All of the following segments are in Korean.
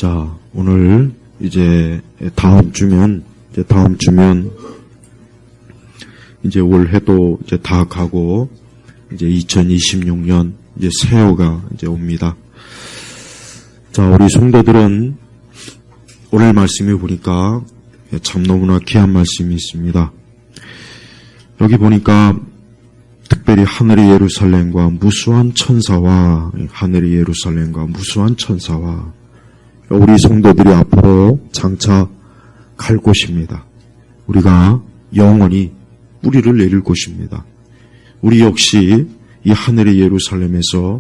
자, 오늘 이제 다음 주면 이제 올해도 이제 다 가고 이제 2026년 이제 새해가 이제 옵니다. 자, 우리 성도들은 오늘 말씀에 보니까 참 너무나 귀한 말씀이 있습니다. 여기 보니까 특별히 하늘의 예루살렘과 무수한 천사와 우리 성도들이 앞으로 장차 갈 곳입니다. 우리가 영원히 뿌리를 내릴 곳입니다. 우리 역시 이 하늘의 예루살렘에서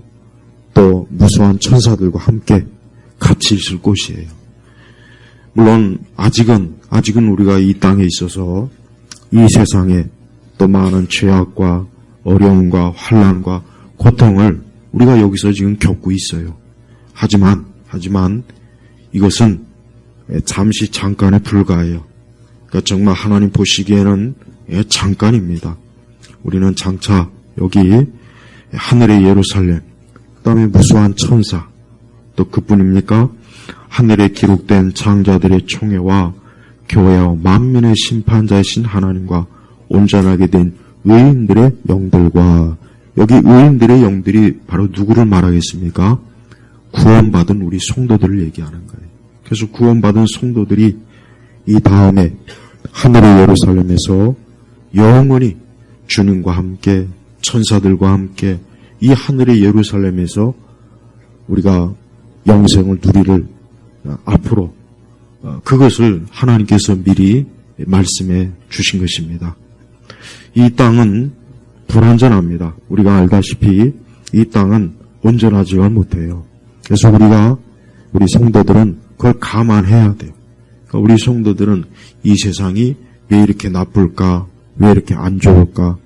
또 무수한 천사들과 함께 같이 있을 곳이에요. 물론 아직은 우리가 이 땅에 있어서 이 세상에 또 많은 죄악과 어려움과 환난과 고통을 우리가 여기서 지금 겪고 있어요. 하지만 이것은 잠시 잠깐에 불과해요. 그러니까 정말 하나님 보시기에는 잠깐입니다. 우리는 장차 여기 하늘의 예루살렘, 그 다음에 무수한 천사, 또 그뿐입니까? 하늘에 기록된 장자들의 총회와 교회와 만민의 심판자이신 하나님과 온전하게 된 의인들의 영들과, 여기 의인들의 영들이 바로 누구를 말하겠습니까? 구원받은 우리 성도들을 얘기하는 거예요. 그래서 구원받은 성도들이 이 다음에 하늘의 예루살렘에서 영원히 주님과 함께 천사들과 함께 이 하늘의 예루살렘에서 우리가 영생을 누리를 앞으로 그것을 하나님께서 미리 말씀해 주신 것입니다. 이 땅은 불완전합니다. 우리가 알다시피 이 땅은 온전하지가 못해요. 그래서 우리 성도들은 그걸 감안해야 돼요. 그러니까 우리 성도들은 이 세상이 왜 이렇게 나쁠까? 왜 이렇게 안 좋을까?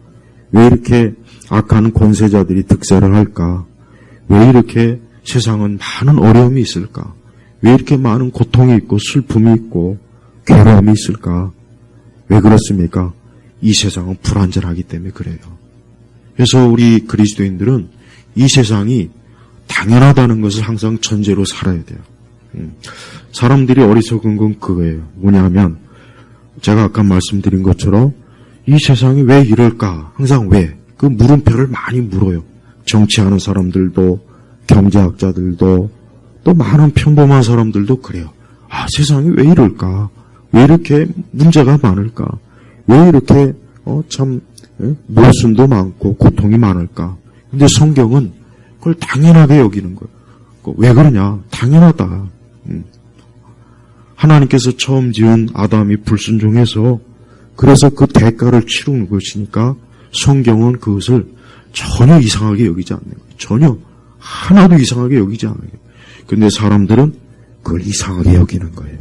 왜 이렇게 악한 권세자들이 득세를 할까? 왜 이렇게 세상은 많은 어려움이 있을까? 왜 이렇게 많은 고통이 있고 슬픔이 있고 괴로움이 있을까? 왜 그렇습니까? 이 세상은 불완전하기 때문에 그래요. 그래서 우리 그리스도인들은 이 세상이 당연하다는 것을 항상 전제로 살아야 돼요. 사람들이 어리석은 건 그거예요. 뭐냐면 제가 아까 말씀드린 것처럼 이 세상이 왜 이럴까? 항상 왜? 그 물음표를 많이 물어요. 정치하는 사람들도, 경제학자들도, 또 많은 평범한 사람들도 그래요. 아, 세상이 왜 이럴까? 왜 이렇게 문제가 많을까? 왜 이렇게 모순도 많고 고통이 많을까? 근데 성경은 그걸 당연하게 여기는 거예요. 왜 그러냐? 당연하다. 하나님께서 처음 지은 아담이 불순종해서 그래서 그 대가를 치르는 것이니까 성경은 그것을 전혀 이상하게 여기지 않는 거예요. 전혀 하나도 이상하게 여기지 않아요. 근데 사람들은 그걸 이상하게 여기는 거예요.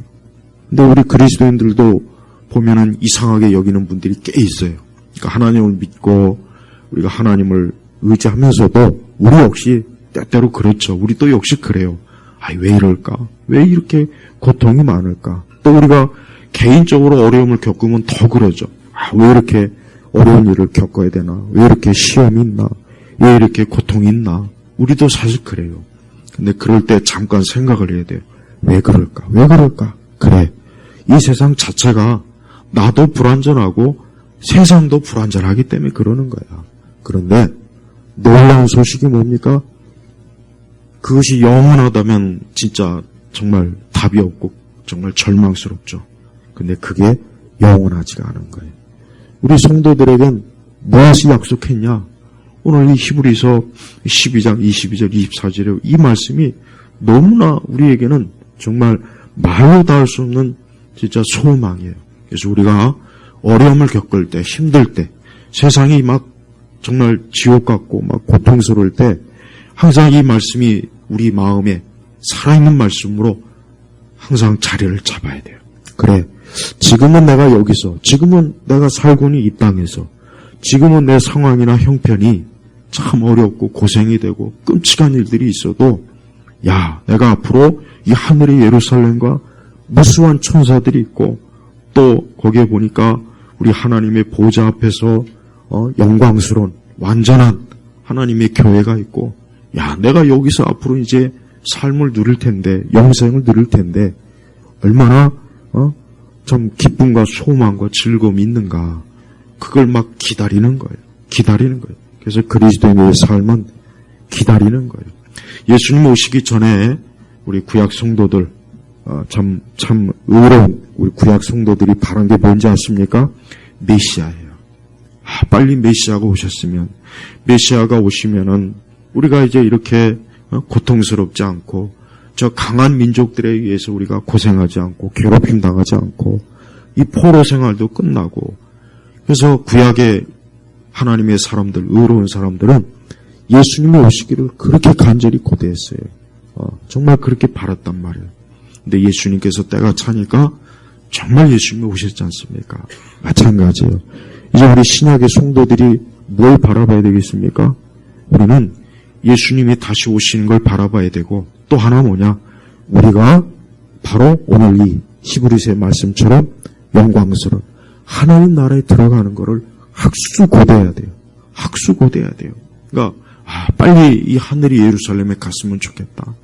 근데 우리 그리스도인들도 보면은 이상하게 여기는 분들이 꽤 있어요. 그러니까 하나님을 믿고 우리가 하나님을 의지하면서도 우리 역시 때때로 그렇죠. 우리 또 역시 그래요. 왜 이럴까? 왜 이렇게 고통이 많을까? 또 우리가 개인적으로 어려움을 겪으면 더 그러죠. 왜 이렇게 어려운 일을 겪어야 되나? 왜 이렇게 시험이 있나? 왜 이렇게 고통이 있나? 우리도 사실 그래요. 근데 그럴 때 잠깐 생각을 해야 돼요. 왜 그럴까? 왜 그럴까? 그래. 이 세상 자체가 나도 불완전하고 세상도 불완전하기 때문에 그러는 거야. 그런데 놀라운 소식이 뭡니까? 그것이 영원하다면 진짜 정말 답이 없고 정말 절망스럽죠. 근데 그게 영원하지가 않은 거예요. 우리 성도들에겐 무엇이 약속했냐? 오늘 이 히브리서 12장 22절 24절의 이 말씀이 너무나 우리에게는 정말 말로 다 할 수 없는 진짜 소망이에요. 그래서 우리가 어려움을 겪을 때, 힘들 때, 세상이 막 정말 지옥 같고 막 고통스러울 때 항상 이 말씀이 우리 마음에 살아있는 말씀으로 항상 자리를 잡아야 돼요. 그래, 지금은 내가 여기서, 지금은 내가 살고는 이 땅에서, 지금은 내 상황이나 형편이 참 어렵고 고생이 되고 끔찍한 일들이 있어도 야, 내가 앞으로 이 하늘의 예루살렘과 무수한 천사들이 있고 또 거기에 보니까 우리 하나님의 보좌 앞에서 영광스러운 완전한 하나님의 교회가 있고 야, 내가 여기서 앞으로 이제 삶을 누릴 텐데, 영생을 누릴 텐데 얼마나 좀 기쁨과 소망과 즐거움이 있는가. 그걸 막 기다리는 거예요. 기다리는 거예요. 그래서 그리스도인의 삶은 기다리는 거예요. 예수님 오시기 전에 우리 구약 성도들, 참 의로운 우리 구약 성도들이 바란 게 뭔지 아십니까? 메시아예요. 빨리 메시아가 오셨으면, 메시아가 오시면은 우리가 이제 이렇게 고통스럽지 않고, 저 강한 민족들에 의해서 우리가 고생하지 않고 괴롭힘 당하지 않고 이 포로 생활도 끝나고. 그래서 구약의 하나님의 사람들, 의로운 사람들은 예수님이 오시기를 그렇게 간절히 고대했어요. 정말 그렇게 바랐단 말이에요. 근데 예수님께서 때가 차니까 정말 예수님이 오셨지 않습니까? 마찬가지예요. 이제 우리 신약의 성도들이 뭘 바라봐야 되겠습니까? 우리는 예수님이 다시 오시는 걸 바라봐야 되고, 또 하나 뭐냐? 우리가 바로 오늘 이 히브리서의 말씀처럼 영광스러운 하나님 나라에 들어가는 거를 학수고대해야 돼요. 학수고대해야 돼요. 그러니까 빨리 이 하늘이 예루살렘에 갔으면 좋겠다.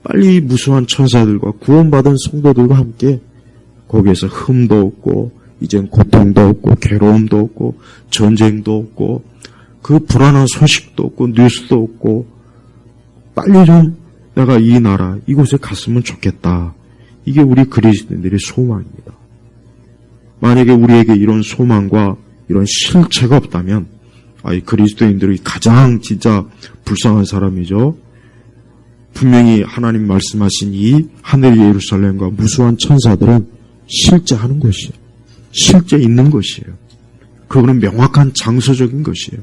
빨리 무수한 천사들과 구원받은 성도들과 함께 거기에서 흠도 없고 이젠 고통도 없고 괴로움도 없고 전쟁도 없고 그 불안한 소식도 없고 뉴스도 없고 빨리 좀 내가 이 나라 이곳에 갔으면 좋겠다. 이게 우리 그리스도인들의 소망입니다. 만약에 우리에게 이런 소망과 이런 실체가 없다면 이 그리스도인들이 가장 진짜 불쌍한 사람이죠. 분명히 하나님 말씀하신 이 하늘 예루살렘과 무수한 천사들은 실제 하는 것이에요. 실제 있는 것이에요. 그거는 명확한 장소적인 것이에요.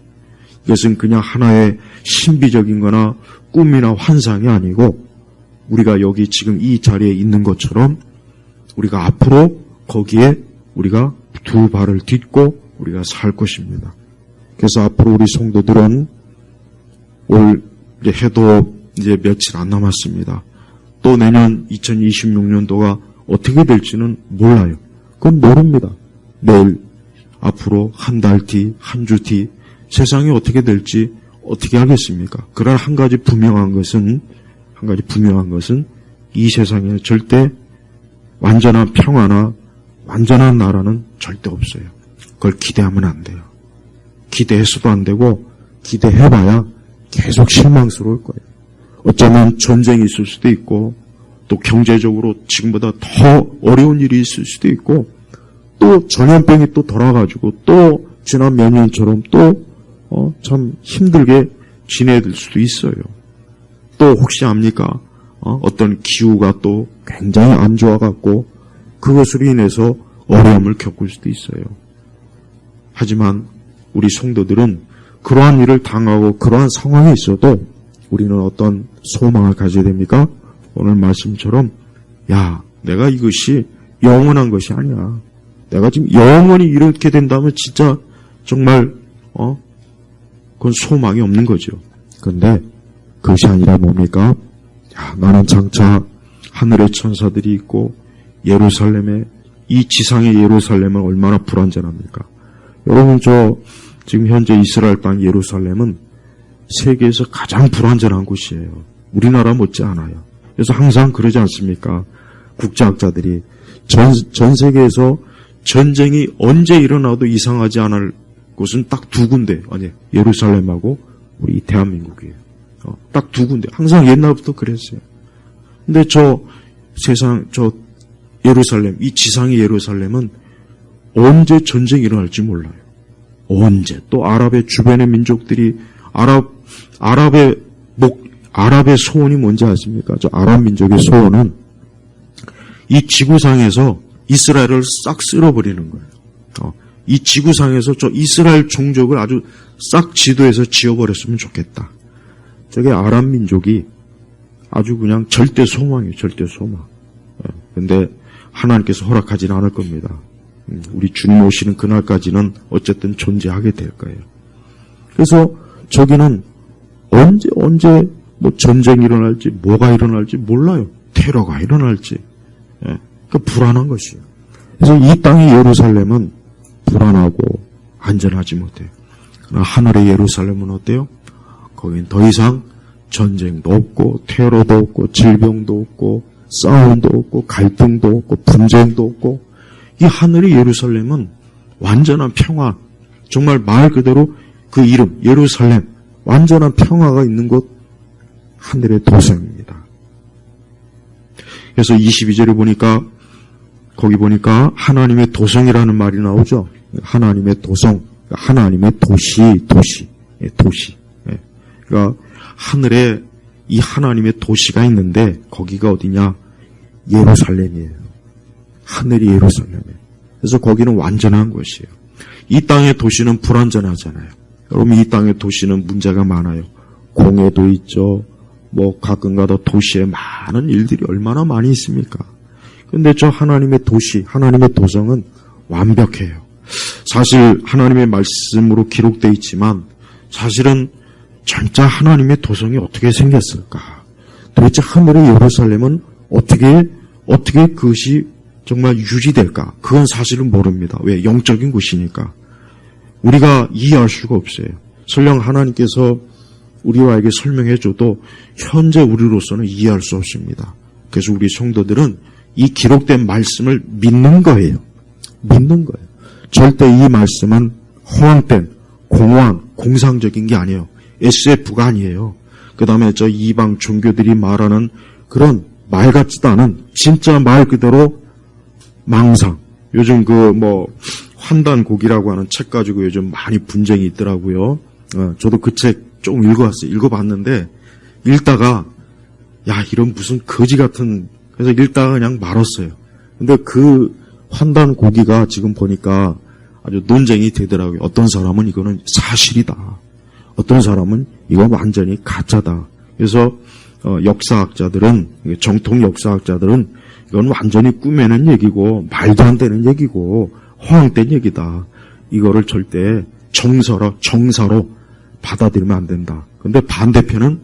이것은 그냥 하나의 신비적인 거나 꿈이나 환상이 아니고 우리가 여기 지금 이 자리에 있는 것처럼 우리가 앞으로 거기에 우리가 두 발을 딛고 우리가 살 것입니다. 그래서 앞으로 우리 성도들은 올 해도 이제 며칠 안 남았습니다. 또 내년 2026년도가 어떻게 될지는 몰라요. 그건 모릅니다. 내일, 앞으로 한 달 뒤, 한 주 뒤 세상이 어떻게 될지 어떻게 하겠습니까? 그러나 한 가지 분명한 것은 이 세상에 절대 완전한 평화나 완전한 나라는 절대 없어요. 그걸 기대하면 안 돼요. 기대해서도 안 되고 기대해봐야 계속 실망스러울 거예요. 어쩌면 전쟁이 있을 수도 있고 또 경제적으로 지금보다 더 어려운 일이 있을 수도 있고 또 전염병이 또 돌아가지고 또 지난 몇 년처럼 또 참 힘들게 지내들 수도 있어요. 또 혹시 압니까? 어떤 기후가 또 굉장히 안 좋아갖고 그것으로 인해서 어려움을 겪을 수도 있어요. 하지만 우리 성도들은 그러한 일을 당하고 그러한 상황에 있어도 우리는 어떤 소망을 가져야 됩니까? 오늘 말씀처럼 내가 이것이 영원한 것이 아니야. 내가 지금 영원히 이렇게 된다면 진짜 정말 그건 소망이 없는 거죠. 그런데 그것이 아니라 뭡니까? 나는 장차 하늘의 천사들이 있고 예루살렘에 이 지상의 예루살렘은 얼마나 불완전합니까? 여러분 지금 현재 이스라엘 땅 예루살렘은 세계에서 가장 불완전한 곳이에요. 우리나라 못지 않아요. 그래서 항상 그러지 않습니까? 국제학자들이 전 세계에서 전쟁이 언제 일어나도 이상하지 않을 곳은 딱 두 군데, 예루살렘하고 우리 대한민국이에요. 딱 두 군데. 항상 옛날부터 그랬어요. 근데 예루살렘, 이 지상의 예루살렘은 언제 전쟁이 일어날지 몰라요. 언제. 또 아랍의 주변의 민족들이 아랍의 소원이 뭔지 아십니까? 아랍 민족의 소원은 이 지구상에서 이스라엘을 싹 쓸어버리는 거예요. 이 지구상에서 이스라엘 종족을 아주 싹 지도에서 지워버렸으면 좋겠다. 저게 아랍 민족이 아주 그냥 절대 소망이에요. 절대 소망. 근데 하나님께서 허락하지는 않을 겁니다. 우리 주님 오시는 그날까지는 어쨌든 존재하게 될 거예요. 그래서 저기는 언제 전쟁이 일어날지 뭐가 일어날지 몰라요. 테러가 일어날지. 그 불안한 것이에요. 그래서 이 땅의 예루살렘은 불안하고 안전하지 못해요. 그러나 하늘의 예루살렘은 어때요? 거긴 더 이상 전쟁도 없고 테러도 없고 질병도 없고 싸움도 없고 갈등도 없고 분쟁도 없고 이 하늘의 예루살렘은 완전한 평화, 정말 말 그대로 그 이름 예루살렘, 완전한 평화가 있는 곳, 하늘의 도성입니다. 그래서 22절에 보니까 거기 보니까 하나님의 도성이라는 말이 나오죠. 하나님의 도성, 하나님의 도시. 그러니까 하늘에 이 하나님의 도시가 있는데 거기가 어디냐? 예루살렘이에요. 하늘이 예루살렘이에요. 그래서 거기는 완전한 곳이에요. 이 땅의 도시는 불완전하잖아요. 여러분, 이 땅의 도시는 문제가 많아요. 공해도 있죠. 뭐 가끔가다 도시에 많은 일들이 얼마나 많이 있습니까? 근데 저 하나님의 도시, 하나님의 도성은 완벽해요. 사실 하나님의 말씀으로 기록되어 있지만 사실은 진짜 하나님의 도성이 어떻게 생겼을까? 도대체 하늘의 예루살렘은 어떻게 그것이 정말 유지될까? 그건 사실은 모릅니다. 왜? 영적인 곳이니까. 우리가 이해할 수가 없어요. 설령 하나님께서 우리와에게 설명해줘도 현재 우리로서는 이해할 수 없습니다. 그래서 우리 성도들은 이 기록된 말씀을 믿는 거예요. 믿는 거예요. 절대 이 말씀은 허황된, 공허한, 공상적인 게 아니에요. SF가 아니에요. 그 다음에 저 이방 종교들이 말하는 그런 말 같지도 않은 진짜 말 그대로 망상. 요즘 환단곡이라고 하는 책 가지고 요즘 많이 분쟁이 있더라고요. 저도 그 책 좀 읽어봤어요. 읽어봤는데 읽다가 이런 무슨 거지 같은, 그래서 읽다가 그냥 말았어요. 근데 그 환단고기가 지금 보니까 아주 논쟁이 되더라고요. 어떤 사람은 이거는 사실이다. 어떤 사람은 이건 완전히 가짜다. 그래서 역사학자들은, 정통 역사학자들은 이건 완전히 꾸며낸 얘기고 말도 안 되는 얘기고 허황된 얘기다. 이거를 절대 정사로 받아들이면 안 된다. 근데 반대편은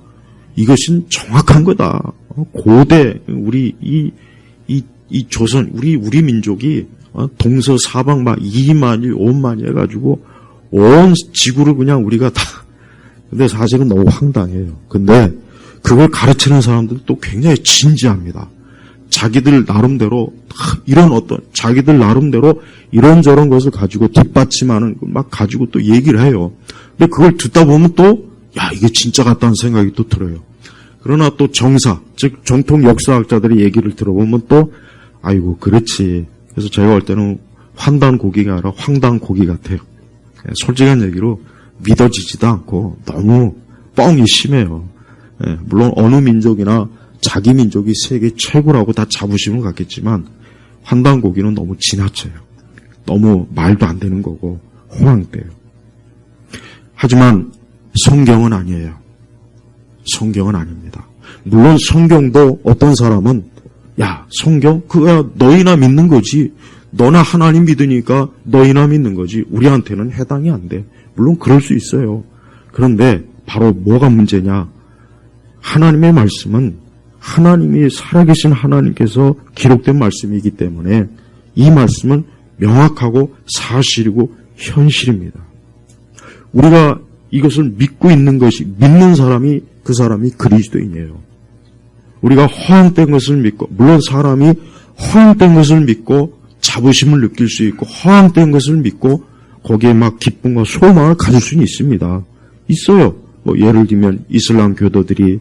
이것은 정확한 거다. 고대 우리 이 조선 우리 민족이 동서사방 막 2만일 5만일 해가지고 온 지구를 그냥 우리가 다. 근데 사실은 너무 황당해요. 근데 그걸 가르치는 사람들은 또 굉장히 진지합니다. 자기들 나름대로 이런저런 것을 가지고 뒷받침하는 막 가지고 또 얘기를 해요. 근데 그걸 듣다 보면 또 이게 진짜 같다는 생각이 또 들어요. 그러나 또 정사, 즉 정통 역사학자들의 얘기를 들어보면 또 아이고 그렇지. 그래서 제가 볼 때는 환단고기가 아니라 황당고기 같아요. 솔직한 얘기로 믿어지지도 않고 너무 뻥이 심해요. 물론 어느 민족이나 자기 민족이 세계 최고라고 다 자부심을 갖겠지만 환단고기는 너무 지나쳐요. 너무 말도 안 되는 거고 호황돼요. 하지만 성경은 아니에요. 성경은 아닙니다. 물론 성경도 어떤 사람은 성경 그거야 너희나 믿는 거지. 너나 하나님 믿으니까 너희나 믿는 거지. 우리한테는 해당이 안 돼. 물론 그럴 수 있어요. 그런데 바로 뭐가 문제냐? 하나님의 말씀은 하나님이 살아계신 하나님께서 기록된 말씀이기 때문에 이 말씀은 명확하고 사실이고 현실입니다. 우리가 이것을 믿고 있는 것이, 믿는 사람이 그 사람이 그리스도인이에요. 우리가 허황된 것을 믿고, 물론 사람이 허황된 것을 믿고 자부심을 느낄 수 있고 허황된 것을 믿고 거기에 막 기쁨과 소망을 가질 수는 있습니다. 있어요. 예를 들면 이슬람 교도들이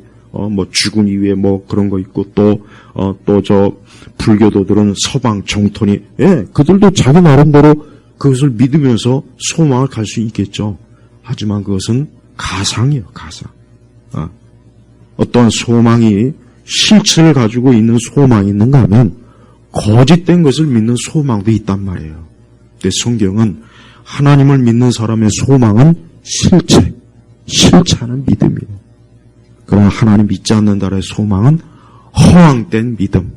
죽은 이후에 그런 거 있고 또 저 불교도들은 서방 정토니 그들도 자기 나름대로 그것을 믿으면서 소망을 갈 수 있겠죠. 하지만 그것은 가상이에요. 가상. 어떠한 소망이 실체를 가지고 있는 소망이 있는가 하면 거짓된 것을 믿는 소망도 있단 말이에요. 근데 성경은 하나님을 믿는 사람의 소망은 실체하는 믿음이에요. 그러나 하나님 믿지 않는 자의 소망은 허황된 믿음.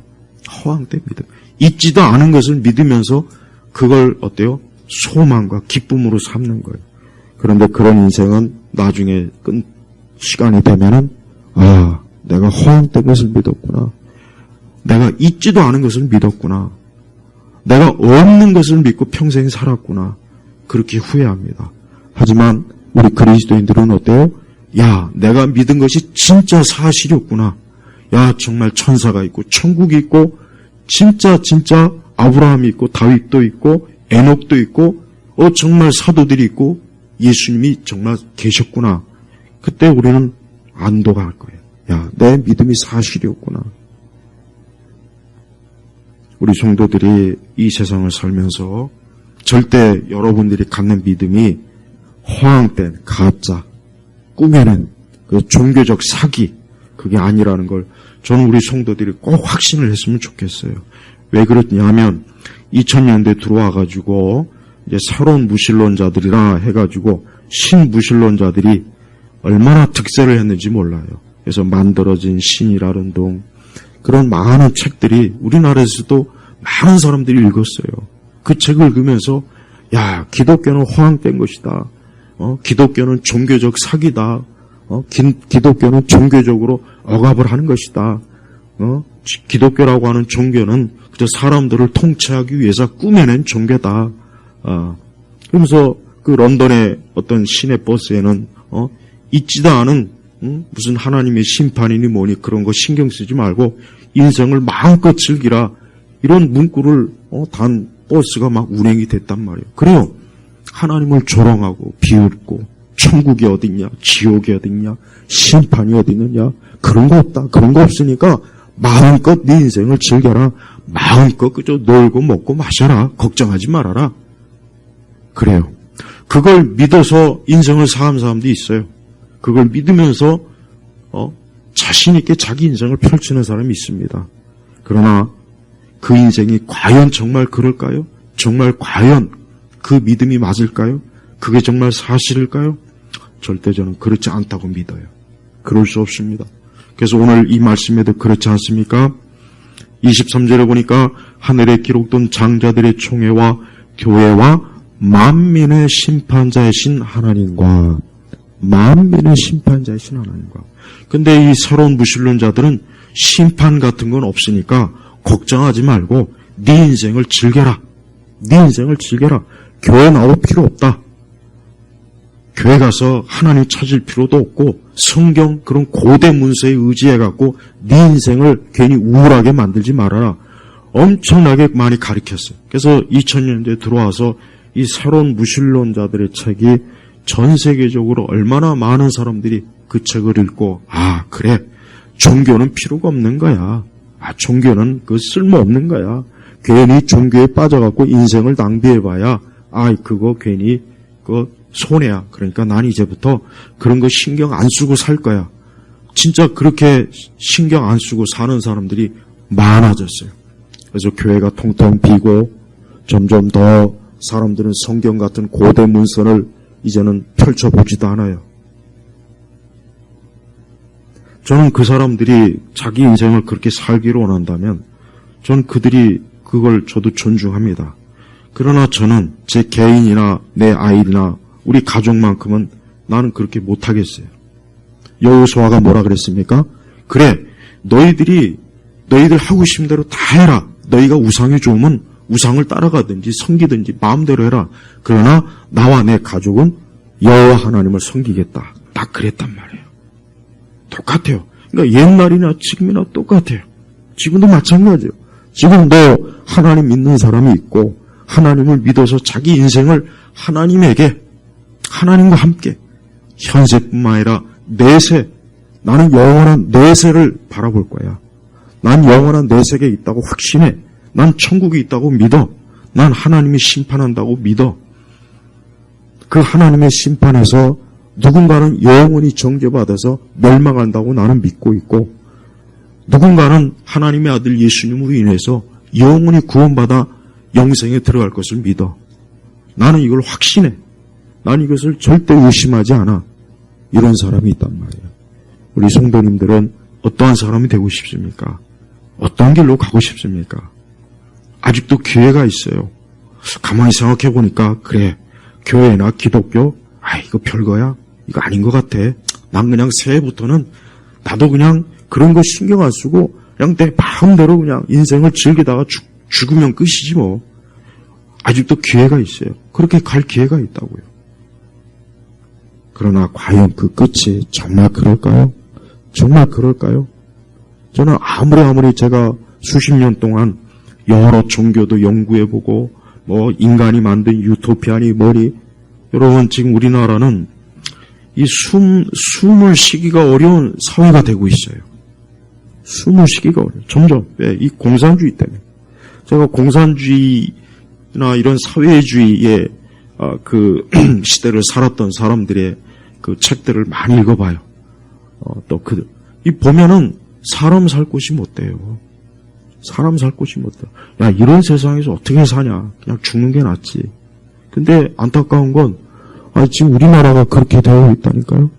있지도 않은 것을 믿으면서 그걸 소망과 기쁨으로 삼는 거예요. 그런데 그런 인생은 나중에 시간이 되면은 내가 허황된 것을 믿었구나. 내가 있지도 않은 것을 믿었구나. 내가 없는 것을 믿고 평생 살았구나. 그렇게 후회합니다. 하지만 우리 그리스도인들은 어때요? 야, 내가 믿은 것이 진짜 사실이었구나. 야, 정말 천사가 있고 천국이 있고 진짜 아브라함이 있고 다윗도 있고 에녹도 있고 정말 사도들이 있고 예수님이 정말 계셨구나. 그때 우리는 안도가 할 거예요. 야, 내 믿음이 사실이었구나. 우리 성도들이 이 세상을 살면서 절대 여러분들이 갖는 믿음이 허황된 가짜, 꾸며낸 그 종교적 사기, 그게 아니라는 걸 저는 우리 성도들이 꼭 확신을 했으면 좋겠어요. 왜 그렇냐면 2000년대 들어와가지고 이제 새로운 무신론자들이라 해가지고 신무신론자들이 얼마나 득세를 했는지 몰라요. 그래서 만들어진 신이라는 동 그런 많은 책들이 우리나라에서도 많은 사람들이 읽었어요. 그 책을 읽으면서 야, 기독교는 허황된 것이다. 기독교는 종교적 사기다. 기독교는 종교적으로 억압을 하는 것이다. 기독교라고 하는 종교는 그저 사람들을 통치하기 위해서 꾸며낸 종교다. 그러면서 그 런던의 어떤 시내 버스에는 있지도 않은 무슨 하나님의 심판이니 뭐니 그런 거 신경 쓰지 말고 인생을 마음껏 즐기라. 이런 문구를 단 버스가 막 운행이 됐단 말이에요. 그래요. 하나님을 조롱하고 비웃고 천국이 어딨냐, 지옥이 어딨냐, 심판이 어디 있느냐, 그런 거 없다. 그런 거 없으니까 마음껏 네 인생을 즐겨라. 마음껏 그저 놀고 먹고 마셔라. 걱정하지 말아라. 그래요. 그걸 믿어서 인생을 사는 사람도 있어요. 그걸 믿으면서 자신 있게 자기 인생을 펼치는 사람이 있습니다. 그러나 그 인생이 과연 정말 그럴까요? 정말 과연 그 믿음이 맞을까요? 그게 정말 사실일까요? 절대 저는 그렇지 않다고 믿어요. 그럴 수 없습니다. 그래서 오늘 이 말씀에도 그렇지 않습니까? 23절에 보니까 하늘에 기록된 장자들의 총회와 교회와 만민의 심판자이신 하나님과 만민의 심판자이신 하나님과. 근데 이 새로운 무신론자들은 심판 같은 건 없으니까 걱정하지 말고 네 인생을 즐겨라. 네 인생을 즐겨라. 교회 나올 필요 없다. 교회 가서 하나님 찾을 필요도 없고 성경 그런 고대 문서에 의지해갖고 네 인생을 괜히 우울하게 만들지 말아라. 엄청나게 많이 가르쳤어요. 그래서 2000년대에 들어와서 이 새로운 무신론자들의 책이 전 세계적으로 얼마나 많은 사람들이 그 책을 읽고 그래 종교는 필요가 없는 거야. 종교는 그 쓸모없는 거야. 괜히 종교에 빠져갖고 인생을 낭비해봐야 그거 괜히 그 손해야. 그러니까 난 이제부터 그런 거 신경 안 쓰고 살 거야. 진짜 그렇게 신경 안 쓰고 사는 사람들이 많아졌어요. 그래서 교회가 통통 비고 점점 더 사람들은 성경 같은 고대 문서를 이제는 펼쳐보지도 않아요. 저는 그 사람들이 자기 인생을 그렇게 살기를 원한다면 저는 그들이 그걸 저도 존중합니다. 그러나 저는 제 개인이나 내 아이나 우리 가족만큼은 나는 그렇게 못하겠어요. 여호수아가 뭐라 그랬습니까? 그래, 너희들 하고 싶은 대로 다 해라. 너희가 우상이 좋으면 우상을 따라가든지 섬기든지 마음대로 해라. 그러나 나와 내 가족은 여호와 하나님을 섬기겠다. 딱 그랬단 말이에요. 똑같아요. 그러니까 옛날이나 지금이나 똑같아요. 지금도 마찬가지예요. 지금도 하나님 믿는 사람이 있고 하나님을 믿어서 자기 인생을 하나님과 함께 현세뿐만 아니라 내세, 나는 영원한 내세를 바라볼 거야. 난 영원한 내세에 있다고 확신해. 난 천국이 있다고 믿어. 난 하나님이 심판한다고 믿어. 그 하나님의 심판에서 누군가는 영원히 정죄받아서 멸망한다고 나는 믿고 있고 누군가는 하나님의 아들 예수님으로 인해서 영원히 구원받아 영생에 들어갈 것을 믿어. 나는 이걸 확신해. 난 이것을 절대 의심하지 않아. 이런 사람이 있단 말이에요. 우리 성도님들은 어떠한 사람이 되고 싶습니까? 어떤 길로 가고 싶습니까? 아직도 기회가 있어요. 가만히 생각해 보니까 그래, 교회나 기독교 이거 별거야. 이거 아닌 것 같아. 난 그냥 새해부터는 나도 그냥 그런 거 신경 안 쓰고 그냥 내 마음대로 그냥 인생을 즐기다가 죽으면 끝이지 뭐. 아직도 기회가 있어요. 그렇게 갈 기회가 있다고요. 그러나 과연 그 끝이 정말 그럴까요? 정말 그럴까요? 저는 아무리 제가 수십 년 동안 여러 종교도 연구해보고 인간이 만든 유토피아니 여러분 지금 우리나라는 이 숨을 쉬기가 어려운 사회가 되고 있어요. 숨을 쉬기가 어려워요. 점점. 이 공산주의 때문에. 제가 공산주의나 이런 사회주의의 그 시대를 살았던 사람들의 그 책들을 많이 읽어봐요. 보면은 사람 살 곳이 못 돼요. 사람 살 곳이 못 돼. 야, 이런 세상에서 어떻게 사냐. 그냥 죽는 게 낫지. 근데 안타까운 건, 지금 우리나라가 그렇게 되어 있다니까요.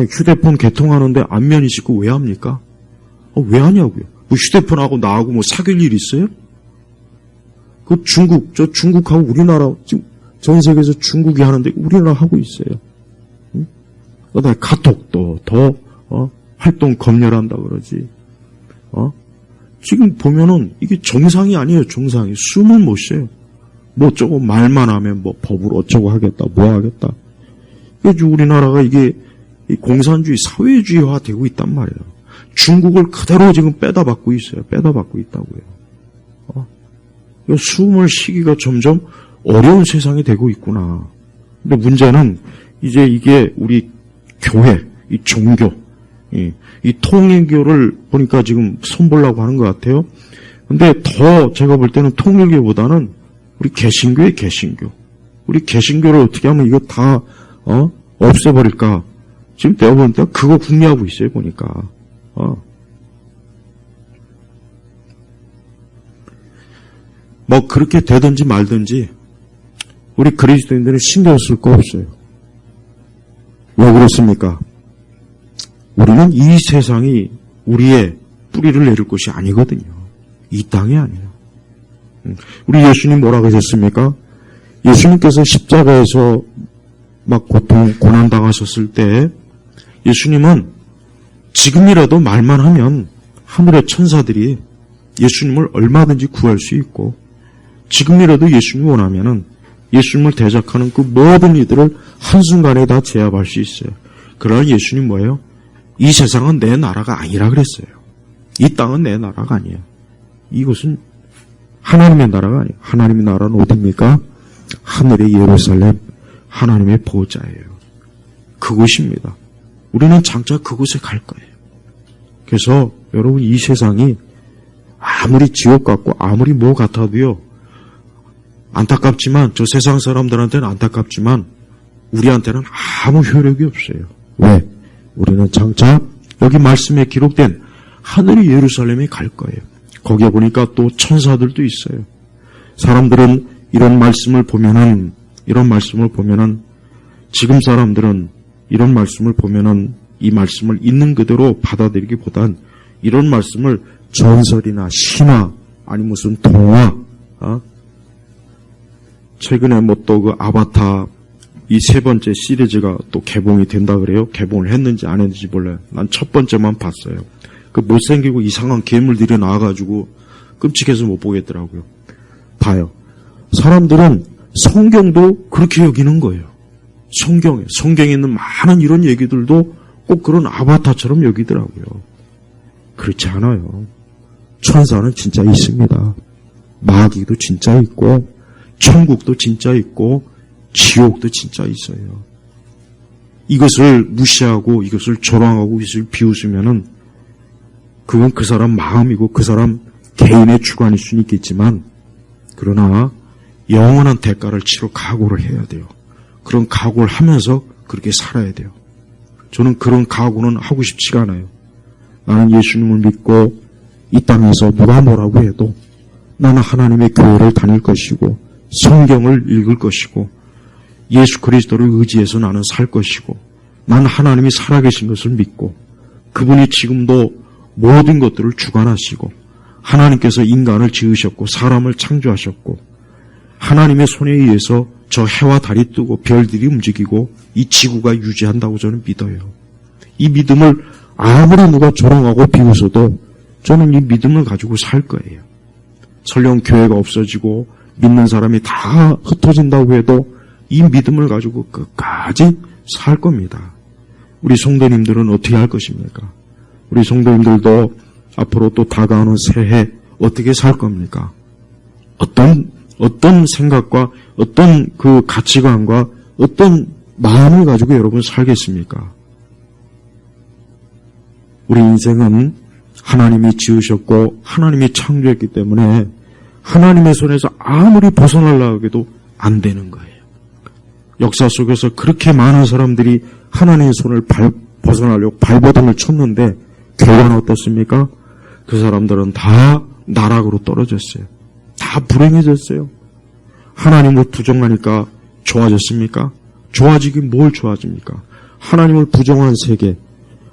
휴대폰 개통하는데 안면이 있고 왜 합니까? 왜 하냐고요. 휴대폰하고 나하고 사귈 일 있어요? 중국하고 우리나라, 지금 전 세계에서 중국이 하는데 우리나라 하고 있어요. 응? 그다음에 카톡도 더, 활동 검열한다 그러지. 지금 보면은 이게 정상이 아니에요, 정상이. 숨을 못 쉬어요. 조금 말만 하면 법으로 어쩌고 하겠다, 하겠다. 그래서 우리나라가 이게 공산주의, 사회주의화 되고 있단 말이에요. 중국을 그대로 지금 빼다받고 있어요. 빼다받고 있다고요. 숨을 쉬기가 점점 어려운 세상이 되고 있구나. 근데 문제는 이제 이게 우리 교회, 이 종교, 이 통일교를 보니까 지금 손보려고 하는 것 같아요. 근데 더 제가 볼 때는 통일교보다는 우리 개신교의 개신교. 우리 개신교를 어떻게 하면 이거 다, 없애버릴까. 지금 내가 보니까 그거 궁리하고 있어요, 보니까. 그렇게 되든지 말든지, 우리 그리스도인들은 신경 쓸 거 없어요. 왜 그렇습니까? 우리는 이 세상이 우리의 뿌리를 내릴 곳이 아니거든요. 이 땅이 아니에요. 우리 예수님 뭐라고 하셨습니까? 예수님께서 십자가에서 고통, 고난 당하셨을 때 예수님은 지금이라도 말만 하면 하늘의 천사들이 예수님을 얼마든지 구할 수 있고 지금이라도 예수님이 원하면은 예수님을 대적하는 그 모든 이들을 한순간에 다 제압할 수 있어요. 그러나 예수님 뭐예요? 이 세상은 내 나라가 아니라 그랬어요. 이 땅은 내 나라가 아니에요. 이곳은 하나님의 나라가 아니에요. 하나님의 나라는 어디입니까? 하늘의 예루살렘, 하나님의 보좌예요. 그곳입니다. 우리는 장차 그곳에 갈 거예요. 그래서 여러분 이 세상이 아무리 지옥 같고 아무리 같아도요. 안타깝지만 저 세상 사람들한테는 안타깝지만 우리한테는 아무 효력이 없어요. 왜? 우리는 장차 여기 말씀에 기록된 하늘의 예루살렘에 갈 거예요. 거기에 보니까 또 천사들도 있어요. 사람들은 이런 말씀을 보면은 지금 사람들은 이런 말씀을 보면은 이 말씀을 있는 그대로 받아들이기보단 이런 말씀을 전설이나 신화 아니 무슨 동화 최근에 또 그 아바타 이 세 번째 시리즈가 또 개봉이 된다 그래요. 개봉을 했는지 안 했는지 몰라요. 난 첫 번째만 봤어요. 그 못생기고 이상한 괴물들이 나와가지고 끔찍해서 못 보겠더라고요. 봐요. 사람들은 성경도 그렇게 여기는 거예요. 성경에 있는 많은 이런 얘기들도 꼭 그런 아바타처럼 여기더라고요. 그렇지 않아요. 천사는 진짜 있습니다. 마귀도 진짜 있고 천국도 진짜 있고 지옥도 진짜 있어요. 이것을 무시하고 이것을 조롱하고 이것을 비웃으면은 그건 그 사람 마음이고 그 사람 개인의 주관일 수는 있겠지만 그러나 영원한 대가를 치러 각오를 해야 돼요. 그런 각오를 하면서 그렇게 살아야 돼요. 저는 그런 각오는 하고 싶지가 않아요. 나는 예수님을 믿고 이 땅에서 누가 뭐라고 해도 나는 하나님의 교회를 다닐 것이고 성경을 읽을 것이고 예수 그리스도를 의지해서 나는 살 것이고 나는 하나님이 살아계신 것을 믿고 그분이 지금도 모든 것들을 주관하시고 하나님께서 인간을 지으셨고 사람을 창조하셨고 하나님의 손에 의해서 저 해와 달이 뜨고 별들이 움직이고 이 지구가 유지한다고 저는 믿어요. 이 믿음을 아무리 누가 조롱하고 비웃어도 저는 이 믿음을 가지고 살 거예요. 설령 교회가 없어지고 믿는 사람이 다 흩어진다고 해도 이 믿음을 가지고 끝까지 살 겁니다. 우리 성도님들은 어떻게 할 것입니까? 우리 성도님들도 앞으로 또 다가오는 새해 어떻게 살 겁니까? 어떤 생각과 어떤 그 가치관과 어떤 마음을 가지고 여러분 살겠습니까? 우리 인생은 하나님이 지으셨고 하나님이 창조했기 때문에 하나님의 손에서 아무리 벗어나려고 해도 안 되는 거예요. 역사 속에서 그렇게 많은 사람들이 하나님의 손을 벗어나려고 발버둥을 쳤는데 결과는 어떻습니까? 그 사람들은 다 나락으로 떨어졌어요. 다 불행해졌어요. 하나님을 부정하니까 좋아졌습니까? 좋아지긴 뭘 좋아집니까? 하나님을 부정한 세계,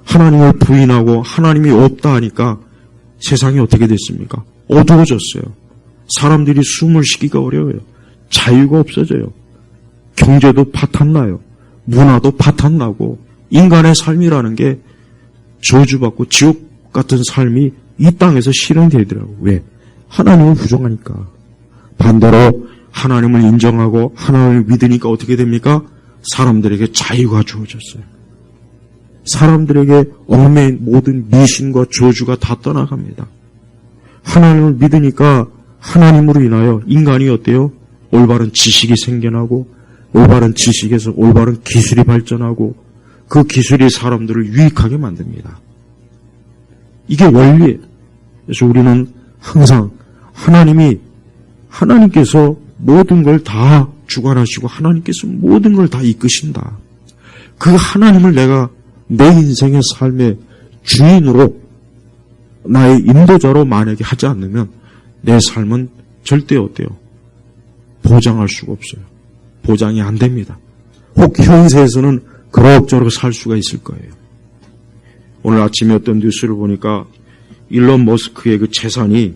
하나님을 부인하고 하나님이 없다 하니까 세상이 어떻게 됐습니까? 어두워졌어요. 사람들이 숨을 쉬기가 어려워요. 자유가 없어져요. 경제도 파탄나요. 문화도 파탄나고 인간의 삶이라는 게 저주받고 지옥 같은 삶이 이 땅에서 실현되더라고요. 왜? 하나님을 부정하니까. 반대로 하나님을 인정하고 하나님을 믿으니까 어떻게 됩니까? 사람들에게 자유가 주어졌어요. 사람들에게 얽매인 모든 미신과 저주가 다 떠나갑니다. 하나님을 믿으니까 하나님으로 인하여 인간이 어때요? 올바른 지식이 생겨나고 올바른 지식에서 올바른 기술이 발전하고 그 기술이 사람들을 유익하게 만듭니다. 이게 원리예요. 그래서 우리는 항상 하나님께서 모든 걸 다 주관하시고 하나님께서 모든 걸 다 이끄신다. 그 하나님을 내가 내 인생의 삶의 주인으로 나의 인도자로 만약에 하지 않으면 내 삶은 절대 어때요? 보장할 수가 없어요. 보장이 안 됩니다. 혹 현세에서는 그럭저럭 살 수가 있을 거예요. 오늘 아침에 어떤 뉴스를 보니까 일론 머스크의 그 재산이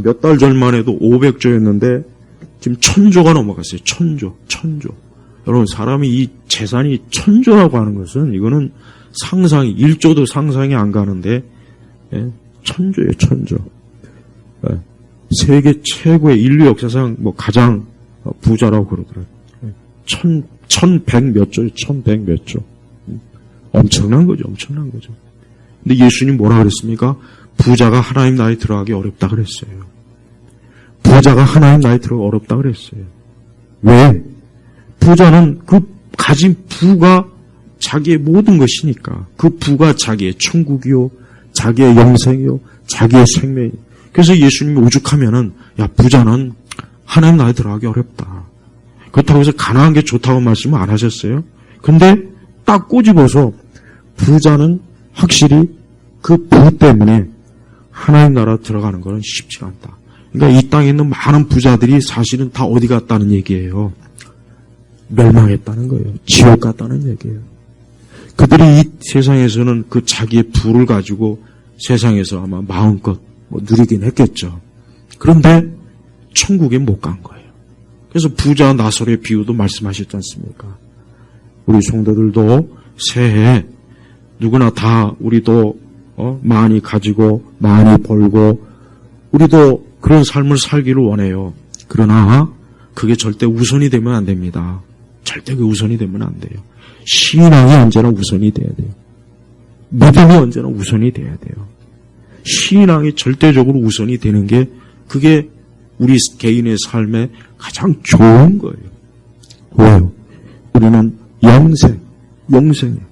몇 달 전만 해도 500조였는데 지금 1000조가 넘어갔어요. 1000조. 여러분 사람이 이 재산이 1000조라고 하는 것은 이거는 상상이 1조도 상상이 안 가는데 1000조예요. 1000조. 세계 최고의 인류 역사상 가장 부자라고 그러더라고요. 1100 몇 조요. 1100 몇 조. 엄청난 거죠. 근데 예수님 뭐라 그랬습니까? 부자가 하나님 나라에 들어가기 어렵다 그랬어요. 부자가 하나님 나라에 들어가기 어렵다 그랬어요. 왜? 부자는 그 가진 부가 자기의 모든 것이니까. 그 부가 자기의 천국이요, 자기의 영생이요, 자기의 생명이요. 그래서 예수님이 오죽하면은 야 부자는 하나님 나라에 들어가기 어렵다. 그렇다고 해서 가난한 게 좋다고 말씀을 안 하셨어요. 근데 딱 꼬집어서 부자는 확실히 그 부 때문에 하나님 나라 들어가는 것은 쉽지가 않다. 그러니까 이 땅에 있는 많은 부자들이 사실은 다 어디 갔다는 얘기예요. 멸망했다는 거예요. 지옥 갔다는 얘기예요. 그들이 이 세상에서는 그 자기의 부를 가지고 세상에서 아마 마음껏 누리긴 했겠죠. 그런데 천국에 못 간 거예요. 그래서 부자 나설의 비유도 말씀하셨지 않습니까? 우리 성도들도 새해 누구나 다 우리도 많이 가지고 많이 벌고 우리도 그런 삶을 살기를 원해요. 그러나 그게 절대 우선이 되면 안 됩니다. 절대 그 우선이 되면 안 돼요. 신앙이 언제나 우선이 돼야 돼요. 믿음이 언제나 우선이 돼야 돼요. 신앙이 절대적으로 우선이 되는 게 그게 우리 개인의 삶에 가장 좋은 거예요. 왜요? 우리는 영생이에요.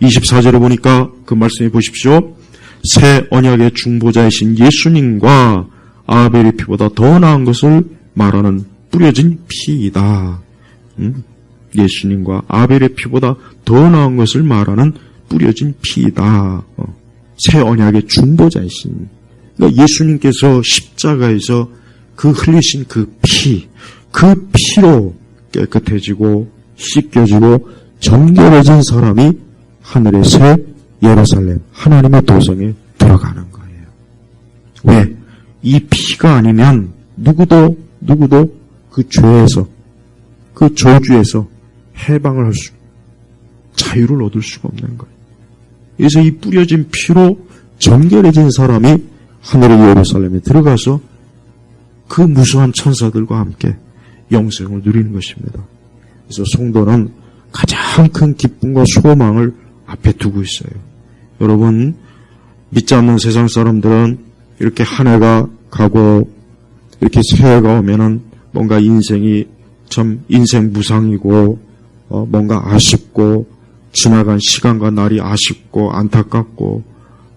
24절에 보니까 그 말씀해 보십시오. 새 언약의 중보자이신 예수님과 아벨의 피보다 더 나은 것을 말하는 뿌려진 피이다. 예수님과 아벨의 피보다 더 나은 것을 말하는 뿌려진 피이다. 새 언약의 중보자이신. 그러니까 예수님께서 십자가에서 그 흘리신 그 피로 깨끗해지고 씻겨지고 정결해진 사람이 하늘의 새 예루살렘, 하나님의 도성에 들어가는 거예요. 왜? 이 피가 아니면 누구도 그 죄에서, 그 저주에서 해방을 자유를 얻을 수가 없는 거예요. 그래서 이 뿌려진 피로 정결해진 사람이 하늘의 예루살렘에 들어가서 그 무수한 천사들과 함께 영생을 누리는 것입니다. 그래서 성도는 가장 큰 기쁨과 소망을 앞에 두고 있어요. 여러분, 믿지 않는 세상 사람들은 이렇게 한 해가 가고 이렇게 새해가 오면은 뭔가 인생이 참 인생 무상이고 뭔가 아쉽고 지나간 시간과 날이 아쉽고 안타깝고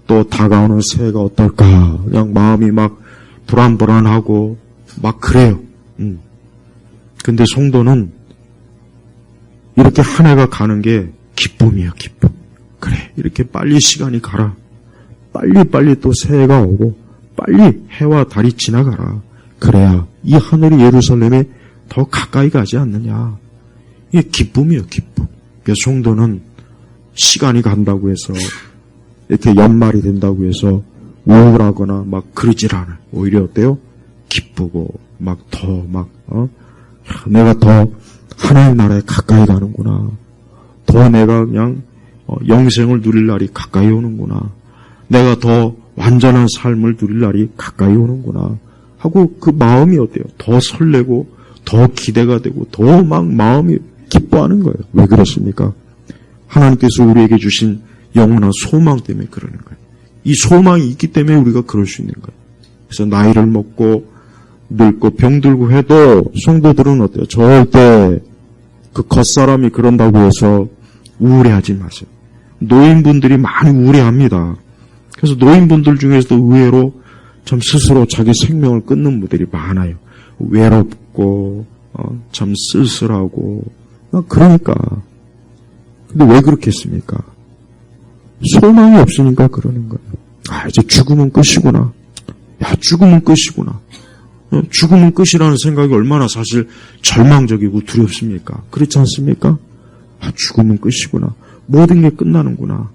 또 다가오는 새해가 어떨까 그냥 마음이 막 불안불안하고 막 그래요. 근데 성도는 이렇게 한 해가 가는 게 기쁨이에요. 기쁨. 그래, 이렇게 빨리 시간이 가라. 빨리 또 새해가 오고 빨리 해와 달이 지나가라. 그래야 이 하늘이 예루살렘에 더 가까이 가지 않느냐. 이게 기쁨이에요. 기쁨. 그래서 성도는 시간이 간다고 해서 이렇게 연말이 된다고 해서 우울하거나 막 그러질 않아요. 오히려 어때요? 기쁘고 막 더 내가 더 하나님 나라에 가까이 가는구나. 더 내가 그냥 영생을 누릴 날이 가까이 오는구나. 내가 더 완전한 삶을 누릴 날이 가까이 오는구나 하고 그 마음이 어때요? 더 설레고 더 기대가 되고 더 막 마음이 기뻐하는 거예요. 왜 그렇습니까? 하나님께서 우리에게 주신 영원한 소망 때문에 그러는 거예요. 이 소망이 있기 때문에 우리가 그럴 수 있는 거예요. 그래서 나이를 먹고 늙고 병들고 해도 성도들은 어때요? 절대 그 겉사람이 그런다고 해서 우울해하지 마세요. 노인분들이 많이 우울해합니다. 그래서 노인분들 중에서도 의외로 참 스스로 자기 생명을 끊는 분들이 많아요. 외롭고 참 쓸쓸하고 그러니까. 근데 왜 그렇겠습니까? 소망이 없으니까 그러는 거예요. 이제 죽음은 끝이구나. 죽음은 끝이구나. 죽음은 끝이라는 생각이 얼마나 사실 절망적이고 두렵습니까? 그렇지 않습니까? 죽음은 끝이구나. 모든 게 끝나는구나.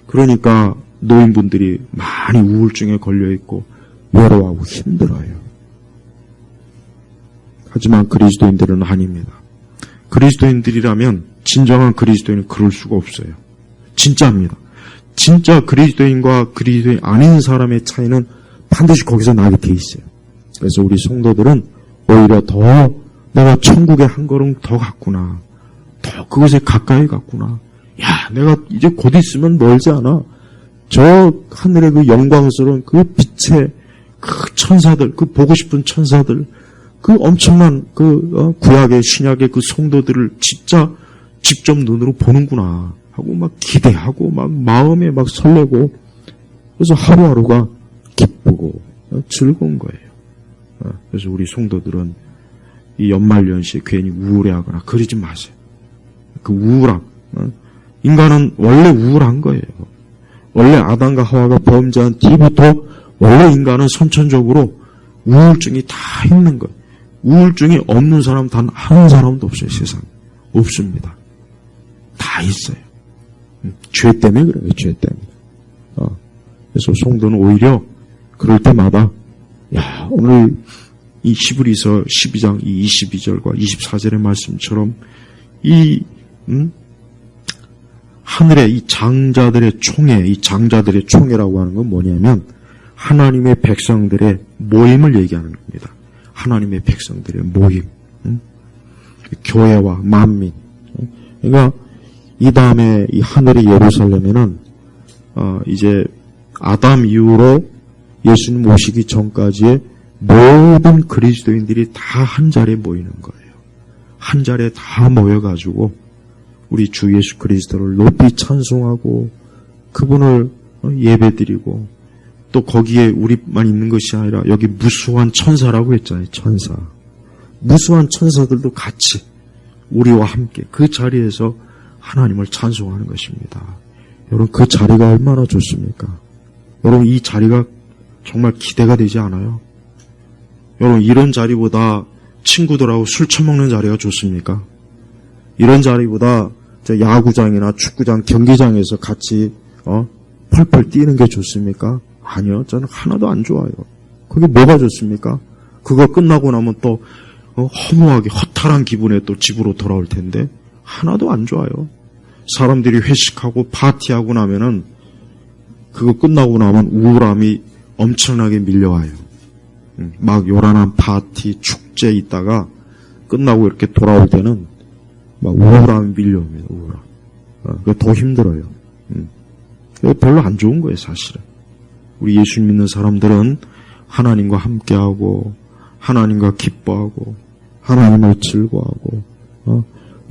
그러니까 노인분들이 많이 우울증에 걸려있고 외로워하고 힘들어요. 하지만 그리스도인들은 아닙니다. 그리스도인들이라면 진정한 그리스도인은 그럴 수가 없어요. 진짜입니다. 진짜 그리스도인과 그리스도인 아닌 사람의 차이는 반드시 거기서 나게 돼 있어요. 그래서 우리 성도들은 오히려 더 내가 천국에 한 걸음 더 갔구나. 더 그것에 가까이 갔구나. 내가 이제 곧 있으면 멀지 않아. 저 하늘의 그 영광스러운 그 빛의 그 천사들, 그 보고 싶은 천사들, 그 엄청난 그 구약의 신약의 그 성도들을 진짜 직접 눈으로 보는구나 하고 막 기대하고 막 마음에 막 설레고 그래서 하루하루가 기쁘고 즐거운 거예요. 그래서 우리 성도들은 이 연말연시에 괜히 우울해하거나 그러지 마세요. 그 우울함, 인간은 원래 우울한 거예요. 원래 아담과 하와가 범죄한 뒤부터 원래 인간은 선천적으로 우울증이 다 있는 거예요. 우울증이 없는 사람 단 한 사람도 없어요. 세상에. 없습니다. 다 있어요. 죄 때문에 그래요. 죄 때문에. 그래서 성도는 오히려 그럴 때마다 오늘 이 히브리서 12장 이 22절과 24절의 말씀처럼 이 하늘의 이 장자들의 총회, 이 장자들의 총회라고 하는 건 뭐냐면 하나님의 백성들의 모임을 얘기하는 겁니다. 하나님의 백성들의 모임, 교회와 만민. 그러니까 이 다음에 이 하늘의 예루살렘에는 이제 아담 이후로 예수님 오시기 전까지의 모든 그리스도인들이 다 한 자리에 모이는 거예요. 한 자리에 다 모여가지고 우리 주 예수 그리스도를 높이 찬송하고 그분을 예배드리고 또 거기에 우리만 있는 것이 아니라 여기 무수한 천사라고 했잖아요. 천사. 무수한 천사들도 같이 우리와 함께 그 자리에서 하나님을 찬송하는 것입니다. 여러분 그 자리가 얼마나 좋습니까? 여러분 이 자리가 정말 기대가 되지 않아요? 여러분 이런 자리보다 친구들하고 술 처먹는 자리가 좋습니까? 이런 자리보다 야구장이나 축구장, 경기장에서 같이 펄펄 뛰는 게 좋습니까? 아니요. 저는 하나도 안 좋아요. 그게 뭐가 좋습니까? 그거 끝나고 나면 또 허무하게 허탈한 기분에 또 집으로 돌아올 텐데 하나도 안 좋아요. 사람들이 회식하고 파티하고 나면은 그거 끝나고 나면 우울함이 엄청나게 밀려와요. 막 요란한 파티, 축제 있다가 끝나고 이렇게 돌아올 때는 막 우울함이 밀려옵니다. 우울함. 그게 더 힘들어요. 이거 별로 안 좋은 거예요, 사실은. 우리 예수 믿는 사람들은 하나님과 함께하고 하나님과 기뻐하고 하나님을 즐거워하고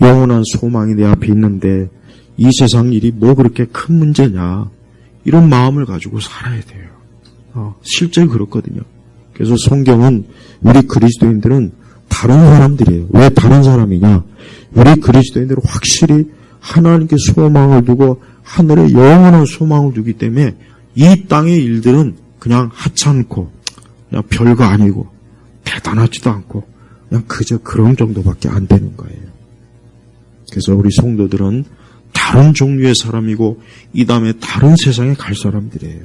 영원한 소망이 내 앞에 있는데 이 세상 일이 뭐 그렇게 큰 문제냐, 이런 마음을 가지고 살아야 돼요. 실제 그렇거든요. 그래서 성경은 우리 그리스도인들은 다른 사람들이에요. 왜 다른 사람이냐? 우리 그리스도인들은 확실히 하나님께 소망을 두고 하늘에 영원한 소망을 두기 때문에 이 땅의 일들은 그냥 하찮고 그냥 별거 아니고 대단하지도 않고 그냥 그저 그런 정도밖에 안 되는 거예요. 그래서 우리 성도들은 다른 종류의 사람이고 이 다음에 다른 세상에 갈 사람들이에요.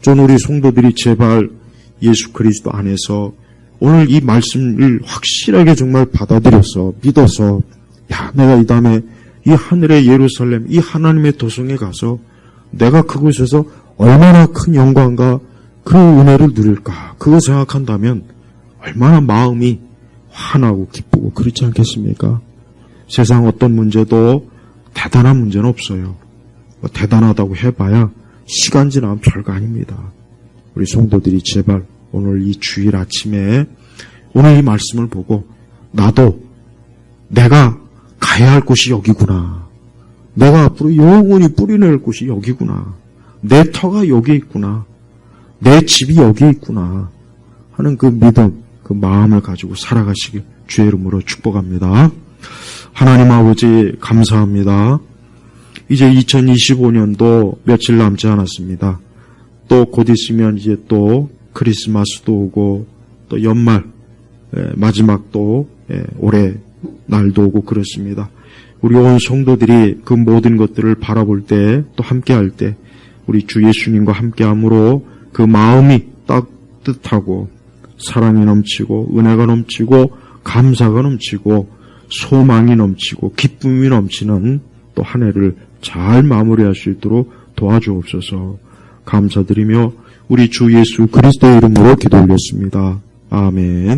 저는 우리 성도들이 제발 예수 그리스도 안에서 오늘 이 말씀을 확실하게 정말 받아들여서 믿어서, 야, 내가 이 다음에 이 하늘의 예루살렘, 이 하나님의 도성에 가서 내가 그곳에서 얼마나 큰 영광과 그 은혜를 누릴까, 그거 생각한다면 얼마나 마음이 환하고 기쁘고 그렇지 않겠습니까? 세상 어떤 문제도 대단한 문제는 없어요. 대단하다고 해봐야 시간 지나면 별거 아닙니다. 우리 성도들이 제발 오늘 이 주일 아침에 오늘 이 말씀을 보고 나도 내가 가야 할 곳이 여기구나, 내가 앞으로 영원히 뿌리낼 곳이 여기구나, 내 터가 여기 있구나, 내 집이 여기 있구나 하는 그 믿음, 그 마음을 가지고 살아가시길 주의 이름으로 축복합니다. 하나님 아버지 감사합니다. 이제 2025년도 며칠 남지 않았습니다. 또 곧 있으면 이제 또 크리스마스도 오고 또 연말 마지막 또 올해 날도 오고 그렇습니다. 우리 온 성도들이 그 모든 것들을 바라볼 때, 또 함께할 때 우리 주 예수님과 함께함으로 그 마음이 따뜻하고 사랑이 넘치고 은혜가 넘치고 감사가 넘치고 소망이 넘치고 기쁨이 넘치는 또 한 해를 잘 마무리할 수 있도록 도와주옵소서. 감사드리며 우리 주 예수 그리스도의 이름으로 기도 올렸습니다. 아멘.